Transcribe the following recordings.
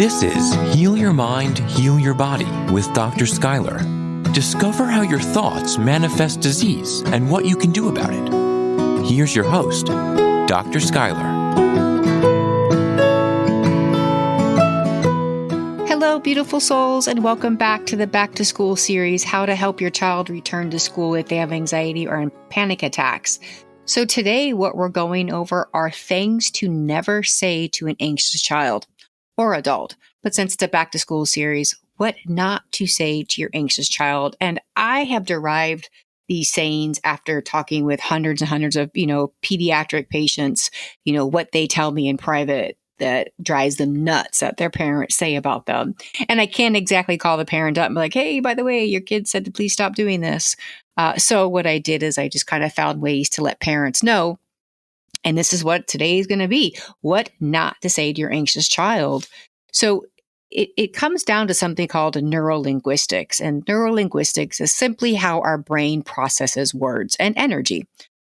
This is Heal Your Mind, Heal Your Body with Dr. Schuyler. Discover how your thoughts manifest disease and what you can do about it. Here's your host, Dr. Schuyler. Hello, beautiful souls, and welcome back to the Back to School series, How to Help Your Child Return to School if they have anxiety or panic attacks. So today, what we're going over are things to never say to an anxious child or adult. But since it's a Back to School series, what not to say to your anxious child. And I have derived these sayings after talking with hundreds and hundreds of, pediatric patients, what they tell me in private that drives them nuts that their parents say about them. And I can't exactly call the parent up and be like, hey, by the way, your kid said to please stop doing this. So what I did is I just kind of found ways to let parents know. And this is what today is going to be, what not to say to your anxious child. So it comes down to something called neurolinguistics. And neurolinguistics is simply how our brain processes words and energy.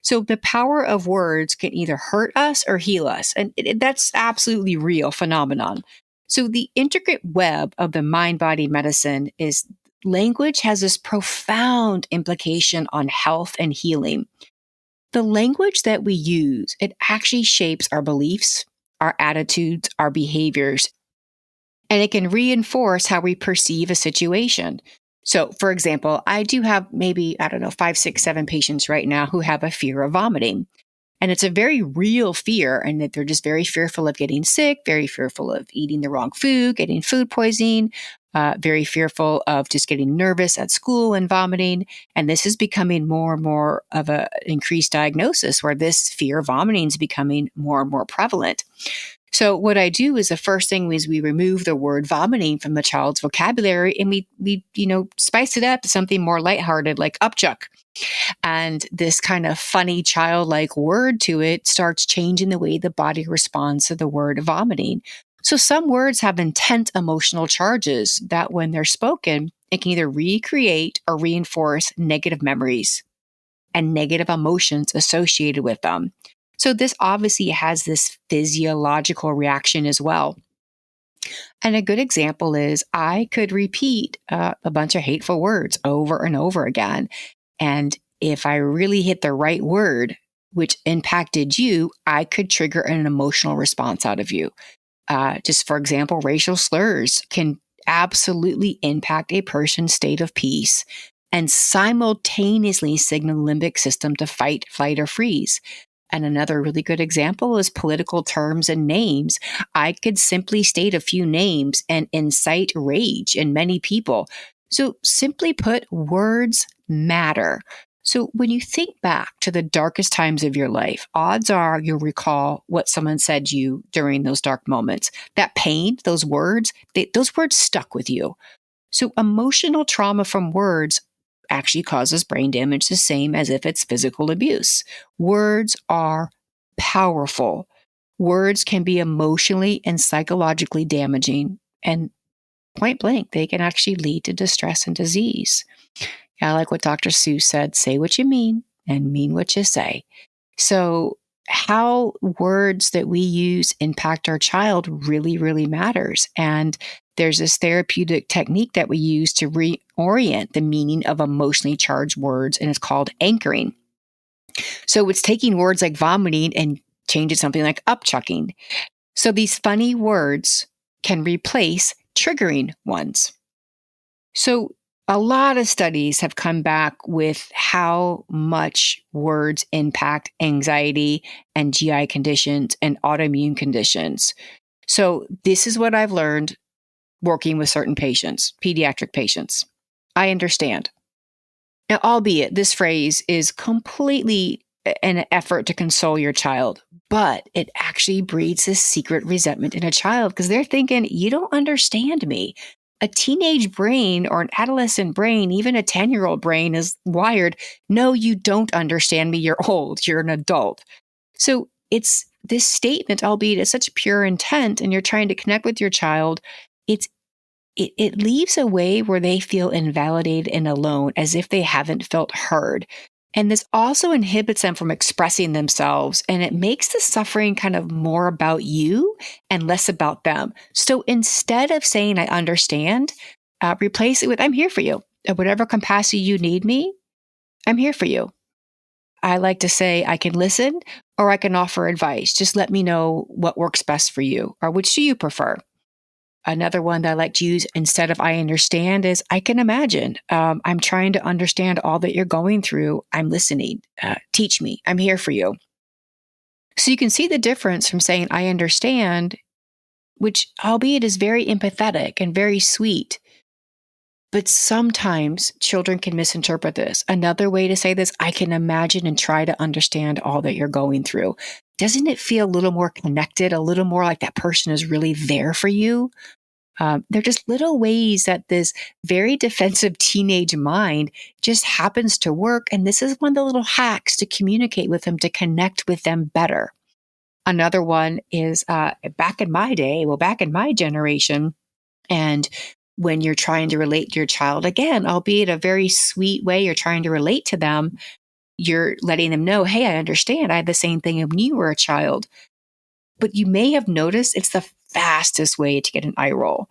So the power of words can either hurt us or heal us. And that's absolutely real phenomenon. So the intricate web of the mind-body medicine is language has this profound implication on health and healing. The language that we use, it actually shapes our beliefs, our attitudes, our behaviors, and it can reinforce how we perceive a situation. So, for example, I do have maybe, 5, 6, 7 patients right now who have a fear of vomiting. And it's a very real fear, and that they're just very fearful of getting sick, very fearful of eating the wrong food, getting food poisoning, very fearful of just getting nervous at school and vomiting. And this is becoming more and more of an increased diagnosis where this fear of vomiting is becoming more and more prevalent. So what I do is the first thing is we remove the word vomiting from the child's vocabulary, and we spice it up to something more lighthearted like upchuck. And this kind of funny childlike word to it starts changing the way the body responds to the word vomiting. So some words have intense emotional charges that when they're spoken, it can either recreate or reinforce negative memories and negative emotions associated with them. So this obviously has this physiological reaction as well. And a good example is I could repeat a bunch of hateful words over and over again. And if I really hit the right word, which impacted you, I could trigger an emotional response out of you. Just for example, racial slurs can absolutely impact a person's state of peace and simultaneously signal the limbic system to fight, flight, or freeze. And another really good example is political terms and names. I could simply state a few names and incite rage in many people. So simply put, words matter. So when you think back to the darkest times of your life, odds are you'll recall what someone said to you during those dark moments. That pain, those words stuck with you. So emotional trauma from words actually causes brain damage the same as if it's physical abuse. Words are powerful. Words can be emotionally and psychologically damaging, and point blank, they can actually lead to distress and disease. I like what Dr. Seuss said, say what you mean and mean what you say. So how words that we use impact our child really, really matters. And there's this therapeutic technique that we use to reorient the meaning of emotionally charged words, and it's called anchoring. So it's taking words like vomiting and change it something like upchucking. So these funny words can replace triggering ones. So a lot of studies have come back with how much words impact anxiety and GI conditions and autoimmune conditions. So this is what I've learned working with certain patients, pediatric patients. I understand. Now, albeit this phrase is completely an effort to console your child, but it actually breeds this secret resentment in a child because they're thinking, you don't understand me. A teenage brain or an adolescent brain, even a 10-year-old brain is wired. No, you don't understand me. You're old. You're an adult. So it's this statement, albeit it's such pure intent and you're trying to connect with your child, it leaves a way where they feel invalidated and alone as if they haven't felt heard. And this also inhibits them from expressing themselves, and it makes the suffering kind of more about you and less about them. So instead of saying, I understand, replace it with, I'm here for you. At whatever capacity you need me, I'm here for you. I like to say, I can listen or I can offer advice. Just let me know what works best for you, or which do you prefer? Another one that I like to use instead of I understand is I can imagine. I'm trying to understand all that you're going through. I'm listening. Teach me. I'm here for you. So you can see the difference from saying I understand, which albeit is very empathetic and very sweet. But sometimes children can misinterpret this. Another way to say this, I can imagine and try to understand all that you're going through. Doesn't it feel a little more connected, a little more like that person is really there for you? They're just little ways that this very defensive teenage mind just happens to work. And this is one of the little hacks to communicate with them, to connect with them better. Another one is back in my day, back in my generation, and when you're trying to relate to your child, again, albeit a very sweet way, you're trying to relate to them, you're letting them know, hey, I understand. I had the same thing when you were a child. But you may have noticed it's the fastest way to get an eye roll.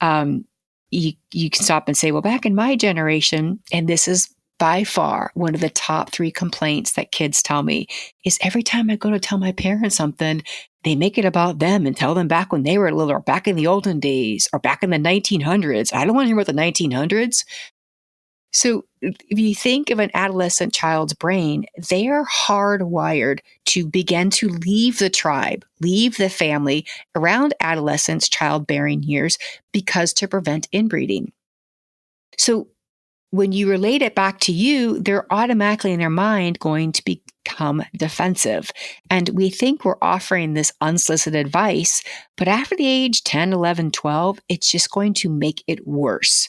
You can stop and say, well, back in my generation, and this is by far one of the top 3 complaints that kids tell me, is every time I go to tell my parents something, they make it about them and tell them back when they were little, or back in the olden days, or back in the 1900s. I don't want to hear about the 1900s. So if you think of an adolescent child's brain, they are hardwired to begin to leave the tribe, leave the family around adolescence, childbearing years, because to prevent inbreeding. So when you relate it back to you, they're automatically in their mind going to become defensive. And we think we're offering this unsolicited advice, but after the age 10, 11, 12, it's just going to make it worse.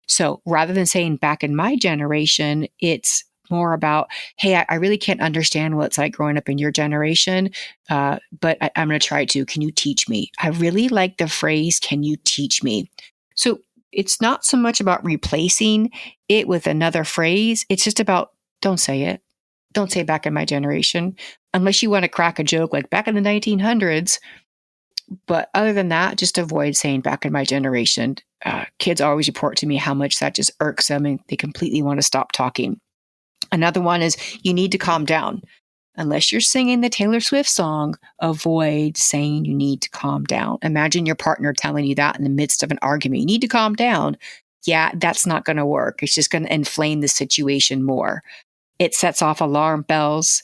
So rather than saying back in my generation, it's more about, hey, I really can't understand what it's like growing up in your generation, but I'm going to try to. Can you teach me? I really like the phrase, can you teach me? So it's not so much about replacing it with another phrase. It's just about, don't say it. Don't say back in my generation, unless you want to crack a joke like back in the 1900s. But other than that, just avoid saying back in my generation. Kids always report to me how much that just irks them and they completely want to stop talking. Another one is you need to calm down. Unless you're singing the Taylor Swift song, avoid saying you need to calm down. Imagine your partner telling you that in the midst of an argument. You need to calm down. Yeah, that's not going to work. It's just going to inflame the situation more. It sets off alarm bells.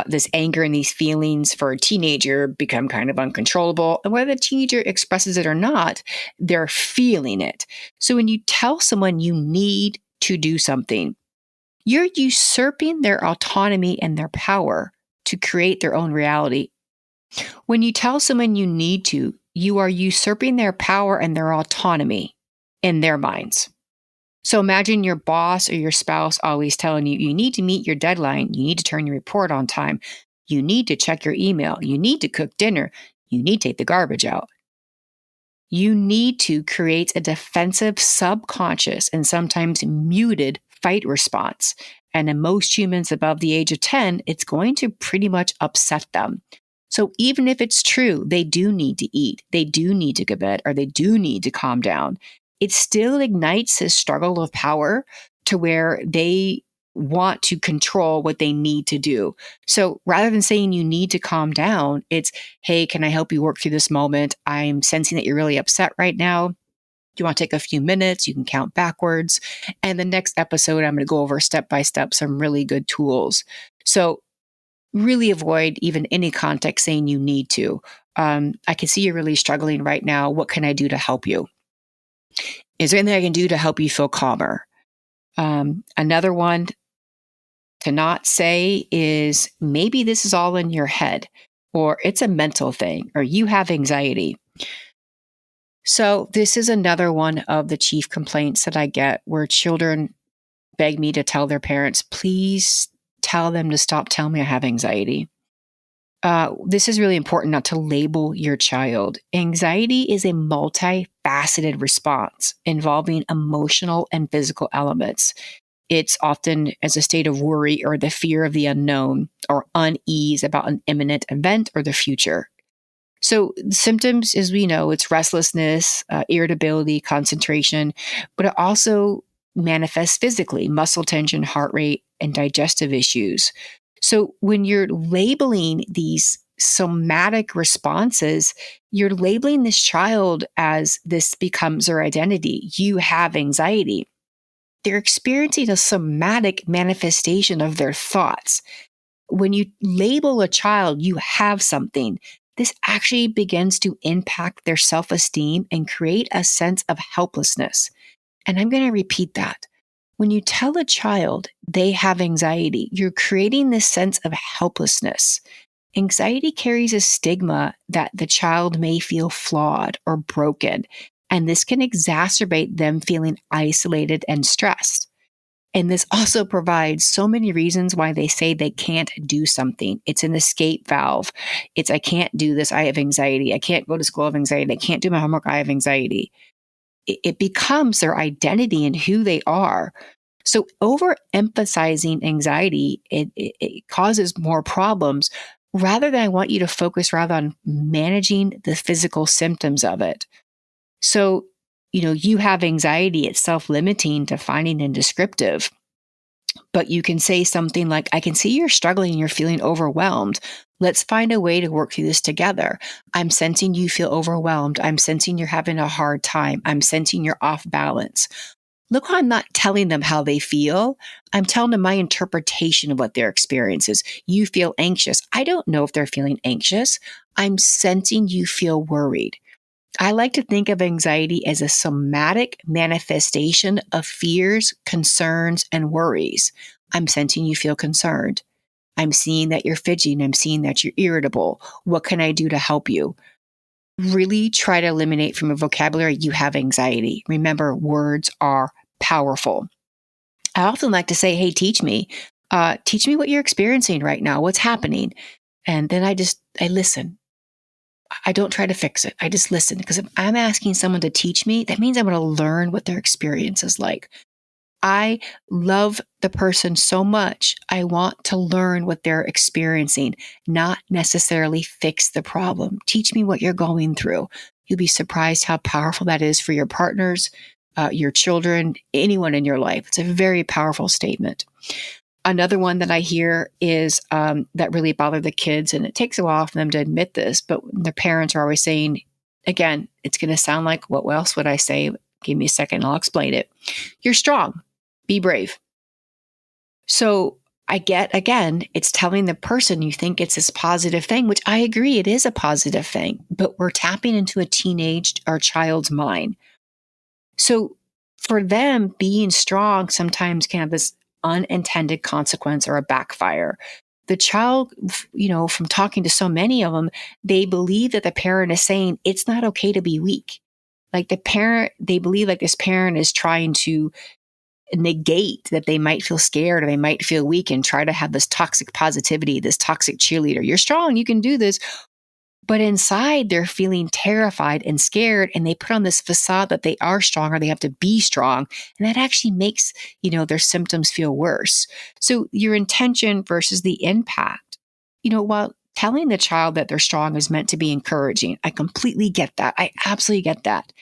This anger and these feelings for a teenager become kind of uncontrollable. And whether the teenager expresses it or not, they're feeling it. So when you tell someone you need to do something, you're usurping their autonomy and their power to create their own reality. When you tell someone you need to, you are usurping their power and their autonomy in their minds. So imagine your boss or your spouse always telling you, you need to meet your deadline. You need to turn your report on time. You need to check your email. You need to cook dinner. You need to take the garbage out. You need to create a defensive, subconscious, and sometimes muted fight response. And in most humans above the age of 10, it's going to pretty much upset them. So even if it's true, they do need to eat, they do need to go to bed, or they do need to calm down, it still ignites this struggle of power to where they want to control what they need to do. So rather than saying you need to calm down, it's, hey, can I help you work through this moment? I'm sensing that you're really upset right now. Do you want to take a few minutes? You can count backwards. And the next episode, I'm going to go over step by step some really good tools. So really avoid even any context saying you need to. I can see you're really struggling right now. What can I do to help you? Is there anything I can do to help you feel calmer? Another one to not say is maybe this is all in your head, or it's a mental thing, or you have anxiety. So this is another one of the chief complaints that I get where children beg me to tell their parents, please tell them to stop telling me I have anxiety. This is really important not to label your child. Anxiety is a multifaceted response involving emotional and physical elements. It's often as a state of worry or the fear of the unknown or unease about an imminent event or the future. So symptoms, as we know, it's restlessness, irritability, concentration, but it also manifests physically, muscle tension, heart rate, and digestive issues. So when you're labeling these somatic responses, you're labeling this child as this becomes their identity. You have anxiety. They're experiencing a somatic manifestation of their thoughts. When you label a child, you have something. This actually begins to impact their self-esteem and create a sense of helplessness. And I'm going to repeat that. When you tell a child they have anxiety, you're creating this sense of helplessness. Anxiety carries a stigma that the child may feel flawed or broken, and this can exacerbate them feeling isolated and stressed. And this also provides so many reasons why they say they can't do something. It's an escape valve. It's, I can't do this. I have anxiety. I can't go to school. I have anxiety. I can't do my homework. I have anxiety. It becomes their identity and who they are. So overemphasizing anxiety, it causes more problems rather than I want you to focus rather on managing the physical symptoms of it. So, you have anxiety, it's self-limiting, defining, and descriptive. But you can say something like, I can see you're struggling and you're feeling overwhelmed. Let's find a way to work through this together. I'm sensing you feel overwhelmed. I'm sensing you're having a hard time. I'm sensing you're off balance. Look, I'm not telling them how they feel. I'm telling them my interpretation of what their experience is. You feel anxious. I don't know if they're feeling anxious. I'm sensing you feel worried. I like to think of anxiety as a somatic manifestation of fears, concerns, and worries. I'm sensing you feel concerned. I'm seeing that you're fidgeting. I'm seeing that you're irritable. What can I do to help you? Really try to eliminate from your vocabulary, you have anxiety. Remember, words are powerful. I often like to say, hey, teach me what you're experiencing right now. What's happening? And then I listen. I don't try to fix it. I just listen, because if I'm asking someone to teach me, that means I'm going to learn what their experience is like. I love the person so much. I want to learn what they're experiencing, not necessarily fix the problem. Teach me what you're going through. You'll be surprised how powerful that is for your partners, your children, anyone in your life. It's a very powerful statement. Another one that I hear is that really bother the kids, and it takes a while for them to admit this, but their parents are always saying, again, it's going to sound like, what else would I say? Give me a second, I'll explain it. You're strong. Be brave. So I get, again, it's telling the person you think it's this positive thing, which I agree, it is a positive thing, but we're tapping into a teenage or child's mind. So for them, being strong sometimes can have this unintended consequence or a backfire. The child, from talking to so many of them, they believe that the parent is saying it's not okay to be weak. Like they believe like this parent is trying to negate that they might feel scared or they might feel weak and try to have this toxic positivity, this toxic cheerleader. You're strong, you can do this. But inside, they're feeling terrified and scared, and they put on this facade that they are strong or they have to be strong. And that actually makes, their symptoms feel worse. So your intention versus the impact, while telling the child that they're strong is meant to be encouraging. I completely get that. I absolutely get that.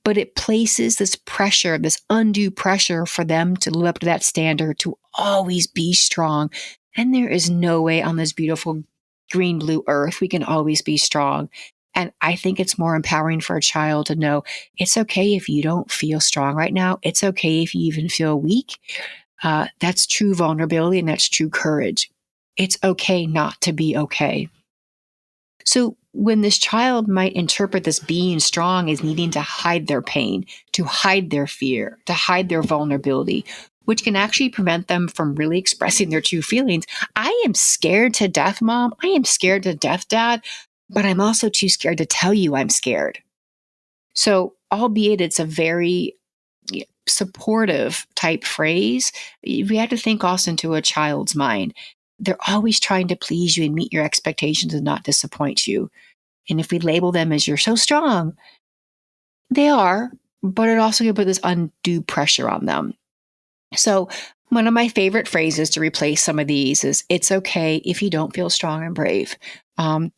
But it places this pressure, this undue pressure for them to live up to that standard, to always be strong. And there is no way on this beautiful green, blue earth we can always be strong. And I think it's more empowering for a child to know it's okay if you don't feel strong right now. It's okay if you even feel weak. That's true vulnerability and that's true courage. It's okay not to be okay. So when this child might interpret this being strong as needing to hide their pain, to hide their fear, to hide their vulnerability, which can actually prevent them from really expressing their true feelings. I am scared to death, Mom. I am scared to death, Dad, but I'm also too scared to tell you I'm scared. So, albeit it's a very supportive type phrase, we have to think also into a child's mind. They're always trying to please you and meet your expectations and not disappoint you. And if we label them as you're so strong, they are, but it also can put this undue pressure on them. So One of my favorite phrases to replace some of these is, it's okay if you don't feel strong and brave.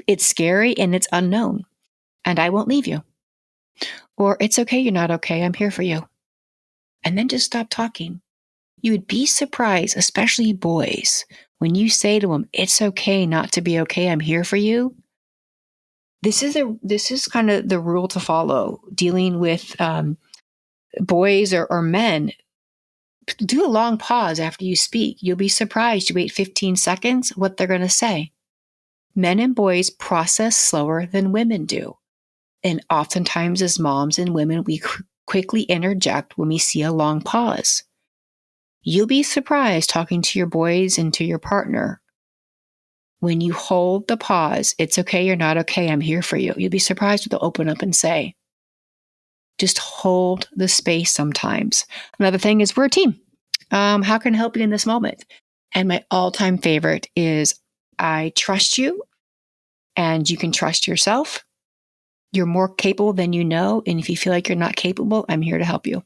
It's scary and it's unknown, and I won't leave you. Or it's okay, you're not okay, I'm here for you. And then just stop talking. You would be surprised, especially boys, when you say to them, it's okay not to be okay, I'm here for you. This is kind of the rule to follow dealing with boys or men. Do a long pause after you speak. You'll be surprised. You wait 15 seconds, what they're going to say. Men and boys process slower than women do. And oftentimes, as moms and women, we quickly interject when we see a long pause. You'll be surprised talking to your boys and to your partner. When you hold the pause, it's okay, you're not okay, I'm here for you. You'll be surprised what they'll open up and say. Just hold the space sometimes. Another thing is, we're a team. How can I help you in this moment? And my all-time favorite is, I trust you and you can trust yourself. You're more capable than you know. And if you feel like you're not capable, I'm here to help you.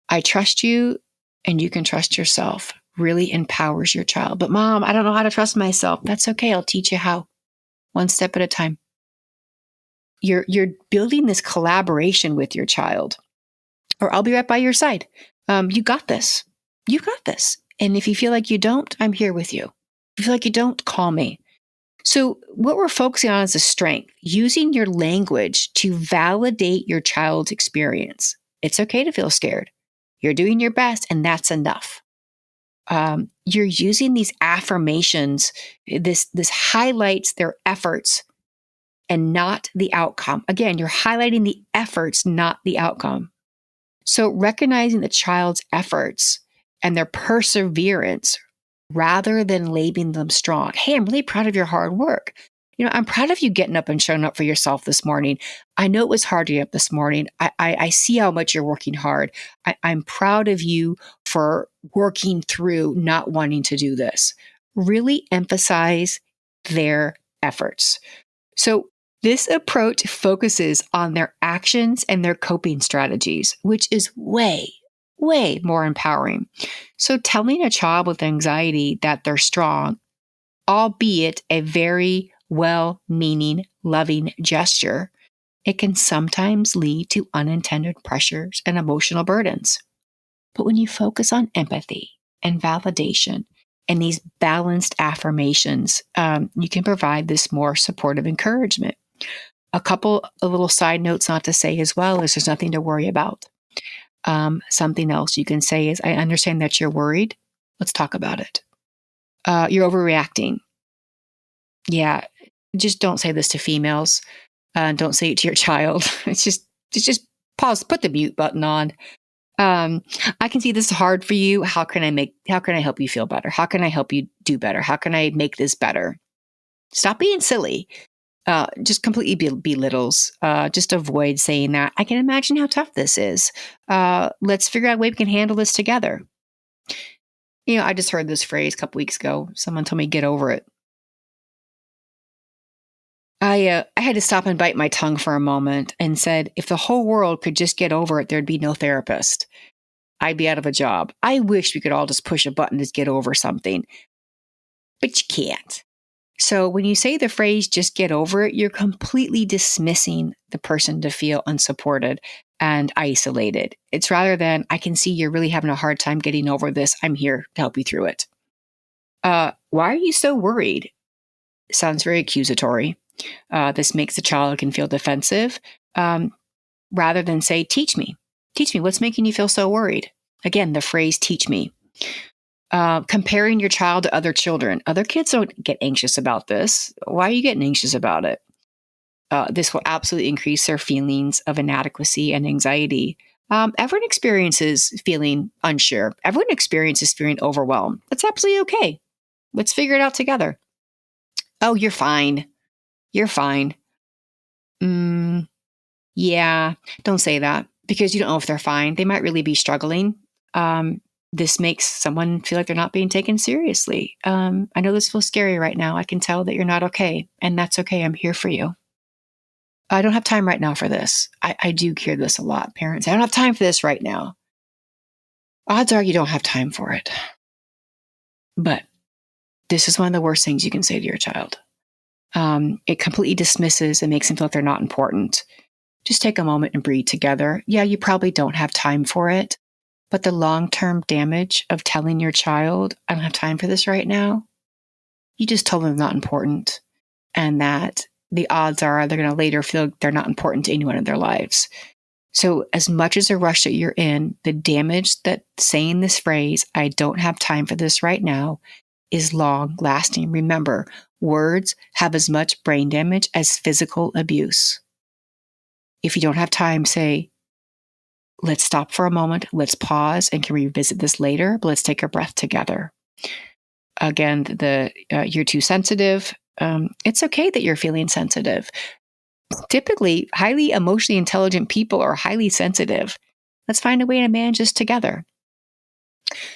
I trust you and you can trust yourself. Really empowers your child. But Mom, I don't know how to trust myself. That's okay. I'll teach you how. One step at a time. You're building this collaboration with your child. Or I'll be right by your side. You got this. You got this. And if you feel like you don't, I'm here with you. If you feel like you don't, call me. So what we're focusing on is the strength, using your language to validate your child's experience. It's okay to feel scared. You're doing your best, and that's enough. You're using these affirmations. This highlights their efforts and not the outcome. Again, you're highlighting the efforts, not the outcome. So recognizing the child's efforts and their perseverance rather than labeling them strong. Hey, I'm really proud of your hard work. I'm proud of you getting up and showing up for yourself this morning. I know it was hard to get up this morning. I see how much you're working hard. I'm proud of you for working through not wanting to do this. Really emphasize their efforts. So this approach focuses on their actions and their coping strategies, which is way more empowering. So telling a child with anxiety that they're strong, albeit a very well-meaning, loving gesture, it can sometimes lead to unintended pressures and emotional burdens. But when you focus on empathy and validation and these balanced affirmations, you can provide this more supportive encouragement. A couple of little side notes not to say as well is, there's nothing to worry about. Something else you can say is, I understand that you're worried. Let's talk about it. You're overreacting. Yeah, just don't say this to females. Don't say it to your child. It's just pause, put the mute button on. I can see this is hard for you. How can I help you feel better? How can I help you do better? How can I make this better? Stop being silly. Just completely belittles. Just avoid saying that. I can imagine how tough this is. Let's figure out a way we can handle this together. I just heard this phrase a couple weeks ago. Someone told me, get over it. I had to stop and bite my tongue for a moment and said, if the whole world could just get over it, there'd be no therapist. I'd be out of a job. I wish we could all just push a button to get over something, but you can't. So when you say the phrase, just get over it, you're completely dismissing the person to feel unsupported and isolated. It's rather than, I can see you're really having a hard time getting over this. I'm here to help you through it. Why are you so worried? Sounds very accusatory. This makes the child can feel defensive. Rather than say, teach me, what's making you feel so worried? Again, the phrase, teach me. Comparing your child to other children. Other kids don't get anxious about this. Why are you getting anxious about it? This will absolutely increase their feelings of inadequacy and anxiety. Everyone experiences feeling unsure. Everyone experiences feeling overwhelmed. That's absolutely okay. Let's figure it out together. Oh, you're fine. You're fine. Yeah, don't say that, because you don't know if they're fine. They might really be struggling. This makes someone feel like they're not being taken seriously. I know this feels scary right now. I can tell that you're not okay, and that's okay. I'm here for you. I don't have time right now for this. I do hear this a lot, parents. I don't have time for this right now. odds are you don't have time for it. But this is one of the worst things you can say to your child. It completely dismisses and makes them feel like they're not important. Just take a moment and breathe together. Yeah, you probably don't have time for it, but the long-term damage of telling your child, I don't have time for this right now, you just told them not important, and that the odds are they're going to later feel like they're not important to anyone in their lives. So as much as a rush that you're in, the damage that saying this phrase, I don't have time for this right now, is long lasting. Remember, words have as much brain damage as physical abuse. If you don't have time, say, let's stop for a moment, let's pause and can revisit this later, but let's take a breath together. Again, you're too sensitive. It's okay that you're feeling sensitive. Typically, highly emotionally intelligent people are highly sensitive. Let's find a way to manage this together.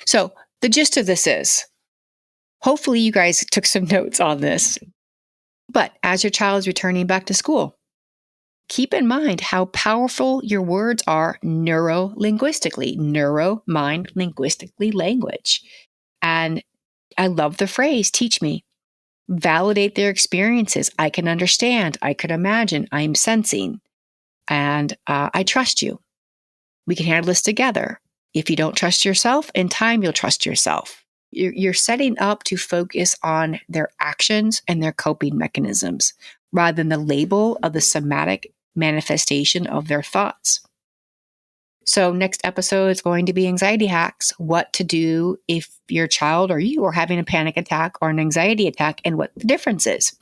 So the gist of this is, hopefully you guys took some notes on this. But as your child is returning back to school, keep in mind how powerful your words are neuro-linguistically. Neuro, mind, linguistically, language. And I love the phrase, teach me. Validate their experiences. I can understand. I could imagine. I'm sensing. And I trust you. We can handle this together. If you don't trust yourself, in time, you'll trust yourself. You're setting up to focus on their actions and their coping mechanisms rather than the label of the somatic manifestation of their thoughts. So next episode is going to be anxiety hacks, what to do if your child or you are having a panic attack or an anxiety attack and what the difference is.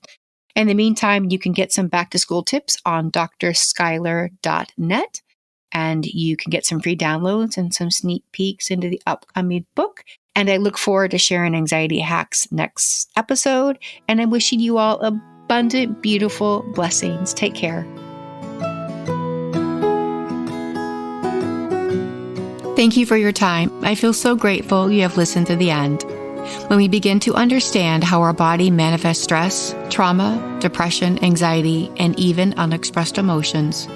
In the meantime, you can get some back to school tips on drskyler.net, and you can get some free downloads and some sneak peeks into the upcoming book. And I look forward to sharing anxiety hacks next episode. And I'm wishing you all abundant, beautiful blessings. Take care. Thank you for your time. I feel so grateful you have listened to the end. When we begin to understand how our body manifests stress, trauma, depression, anxiety, and even unexpressed emotions,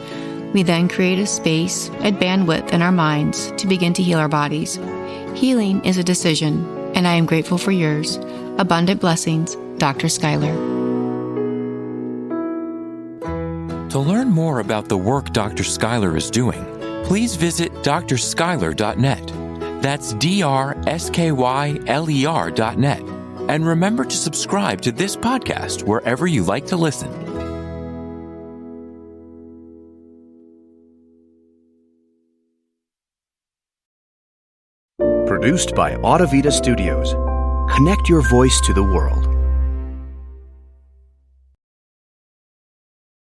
we then create a space and bandwidth in our minds to begin to heal our bodies. Healing is a decision, and I am grateful for yours. Abundant blessings, Dr. Schuyler. To learn more about the work Dr. Schuyler is doing, please visit drschuyler.net. That's drskYler.net. And remember to subscribe to this podcast wherever you like to listen. Produced by Audavita Studios. Connect your voice to the world.